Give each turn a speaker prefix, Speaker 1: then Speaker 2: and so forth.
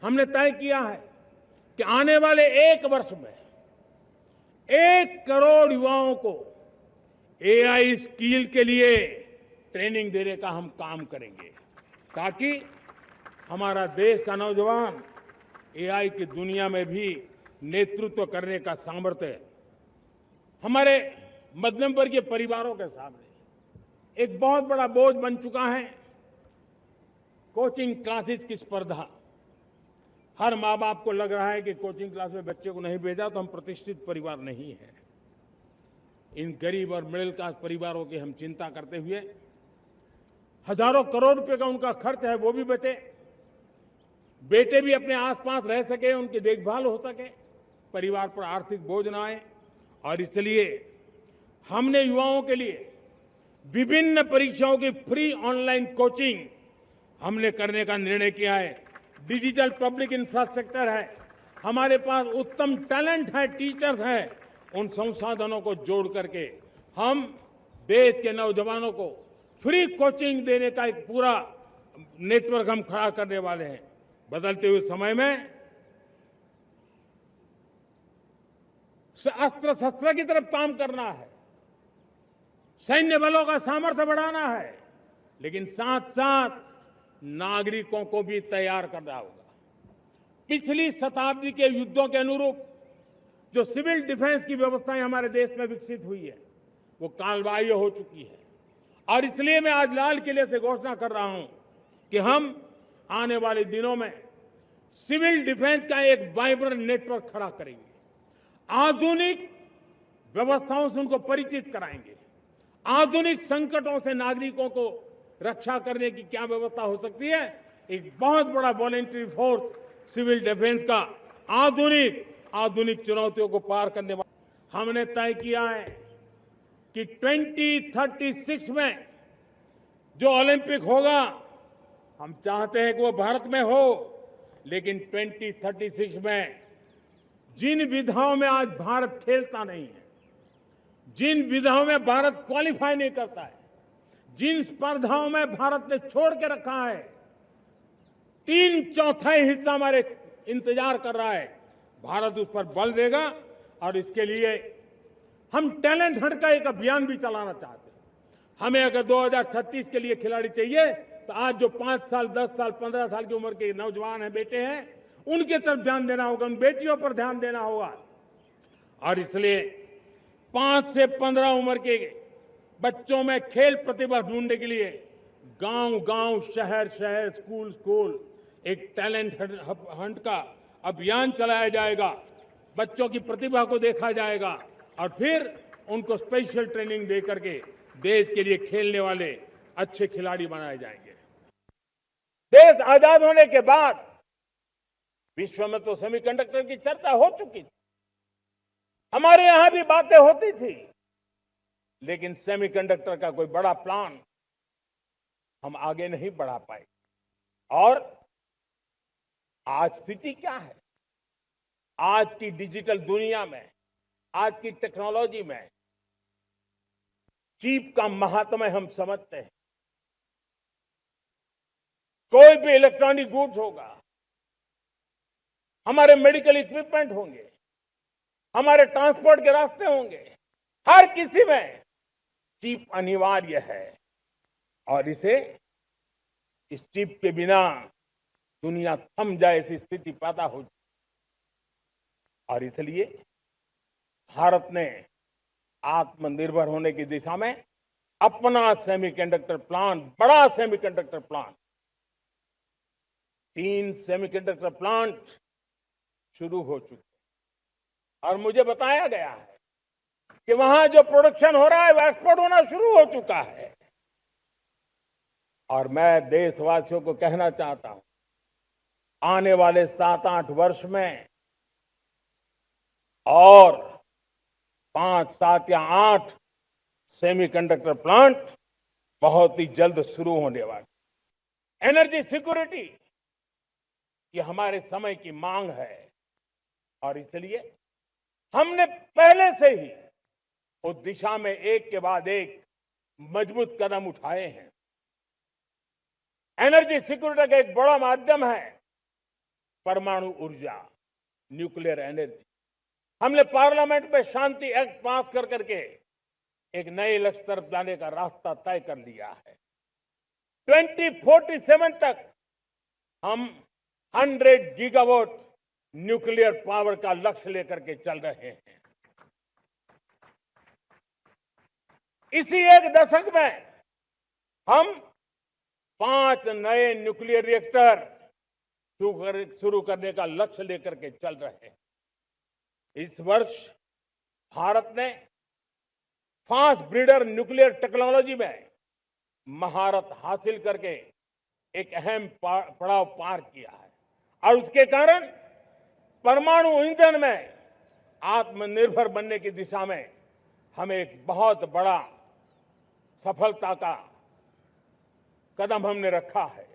Speaker 1: हमने तय किया है कि आने वाले 1 वर्ष में 1 करोड़ युवाओं को एआई स्किल के लिए ट्रेनिंग देने का हम काम करेंगे, ताकि हमारा देश का नौजवान एआई की दुनिया में भी नेतृत्व करने का सामर्थ्य हमारे मध्यम वर्गीय परिवारों के सामने एक बहुत बड़ा बोझ बन चुका है। कोचिंग क्लासेस की स्पर्धा, हर माँ बाप को लग रहा है कि कोचिंग क्लास में बच्चे को नहीं भेजा तो हम प्रतिष्ठित परिवार नहीं है। इन गरीब और मिडिल क्लास परिवारों की हम चिंता करते हुए हजारों करोड़ रुपए का उनका खर्च है वो भी बचे, बेटे भी अपने आसपास रह सके, उनकी देखभाल हो सके, परिवार पर आर्थिक बोझ न आए। और इसलिए हमने युवाओं के लिए विभिन्न परीक्षाओं की फ्री ऑनलाइन कोचिंग हमने करने का निर्णय किया है। डिजिटल पब्लिक इंफ्रास्ट्रक्चर है, हमारे पास उत्तम टैलेंट है, टीचर्स हैं, उन संसाधनों को जोड़ करके हम देश के नौजवानों को फ्री कोचिंग देने का एक पूरा नेटवर्क हम खड़ा करने वाले हैं। बदलते हुए समय में अस्त्र शस्त्र की तरफ काम करना है, सैन्य बलों का सामर्थ्य बढ़ाना है, लेकिन साथ साथ नागरिकों को भी तैयार करना होगा। पिछली शताब्दी के युद्धों के अनुरूप जो सिविल डिफेंस की व्यवस्थाएं हमारे देश में विकसित हुई है वो कालबाह्य हो चुकी है। और इसलिए मैं आज लाल किले से घोषणा कर रहा हूं कि हम आने वाले दिनों में सिविल डिफेंस का एक वाइब्रेंट नेटवर्क खड़ा करेंगे, आधुनिक व्यवस्थाओं से उनको परिचित कराएंगे, आधुनिक संकटों से नागरिकों को रक्षा करने की क्या व्यवस्था हो सकती है। एक बहुत बड़ा वॉलेंटरी फोर्स सिविल डिफेंस का आधुनिक चुनौतियों को पार करने वाला हमने तय किया है कि 2036 में जो ओलंपिक होगा, हम चाहते हैं कि वो भारत में हो, लेकिन 2036 में जिन विधाओं में आज भारत खेलता नहीं है, जिन विधाओं में भारत क्वालिफाई नहीं करता है, जिन स्पर्धाओं में भारत ने छोड़ के रखा है, 3/4 हिस्सा हमारे इंतजार कर रहा है। भारत उस पर बल देगा और इसके लिए हम टैलेंट हंट का एक अभियान भी चलाना चाहते हैं। हमें अगर 2036 के लिए खिलाड़ी चाहिए तो आज जो 5 साल, 10 साल, 15 साल की उम्र के नौजवान हैं, बेटे हैं, उनके तरफ ध्यान देना होगा, उन बेटियों पर ध्यान देना होगा। और इसलिए 5 से 15 उम्र के बच्चों में खेल प्रतिभा ढूंढने के लिए गांव-गांव, शहर-शहर, स्कूल-स्कूल एक टैलेंट हंट का अभियान चलाया जाएगा। बच्चों की प्रतिभा को देखा जाएगा और फिर उनको स्पेशल ट्रेनिंग दे करके देश के लिए खेलने वाले अच्छे खिलाड़ी बनाए जाएंगे। देश आजाद होने के बाद विश्व में तो सेमीकंडक्टर की चर्चा हो चुकी थी, हमारे यहां भी बातें होती थी, लेकिन सेमीकंडक्टर का कोई बड़ा प्लान हम आगे नहीं बढ़ा पाए। और आज स्थिति क्या है? आज की डिजिटल दुनिया में, आज की टेक्नोलॉजी में चिप का महात्म्य हम समझते हैं। कोई भी इलेक्ट्रॉनिक गुड्स होगा, हमारे मेडिकल इक्विपमेंट होंगे, हमारे ट्रांसपोर्ट के रास्ते होंगे, हर किसी में चिप अनिवार्य है। और इस चिप के बिना दुनिया थम जाए ऐसी स्थिति पैदा हो। और इसलिए भारत ने आत्मनिर्भर होने की दिशा में अपना सेमीकंडक्टर प्लान, बड़ा सेमीकंडक्टर प्लान, 3 सेमीकंडक्टर प्लांट शुरू हो चुके हैं। और मुझे बताया गया है कि वहां जो प्रोडक्शन हो रहा है वो एक्सपोर्ट होना शुरू हो चुका है। और मैं देशवासियों को कहना चाहता हूं, आने वाले 7-8 वर्ष में और 5, 7 या 8 सेमीकंडक्टर प्लांट बहुत ही जल्द शुरू होने वाले। एनर्जी सिक्योरिटी ये हमारे समय की मांग है और इसलिए हमने पहले से ही उस दिशा में एक के बाद एक मजबूत कदम उठाए हैं। एनर्जी सिक्योरिटी का एक बड़ा माध्यम है परमाणु ऊर्जा, न्यूक्लियर एनर्जी। हमने पार्लियामेंट में शांति एक्ट पास कर करके एक नए लक्ष्य तरफ जाने का रास्ता तय कर लिया है। 2047 तक हम 100 गीगावाट न्यूक्लियर पावर का लक्ष्य लेकर के चल रहे हैं। इसी एक दशक में हम 5 नए न्यूक्लियर रिएक्टर शुरू करने का लक्ष्य लेकर के चल रहे हैं। इस वर्ष भारत ने फास्ट ब्रीडर न्यूक्लियर टेक्नोलॉजी में महारत हासिल करके एक अहम पड़ाव पार किया है और उसके कारण परमाणु ईंधन में आत्मनिर्भर बनने की दिशा में हमें एक बहुत बड़ा सफलता का कदम हमने रखा है।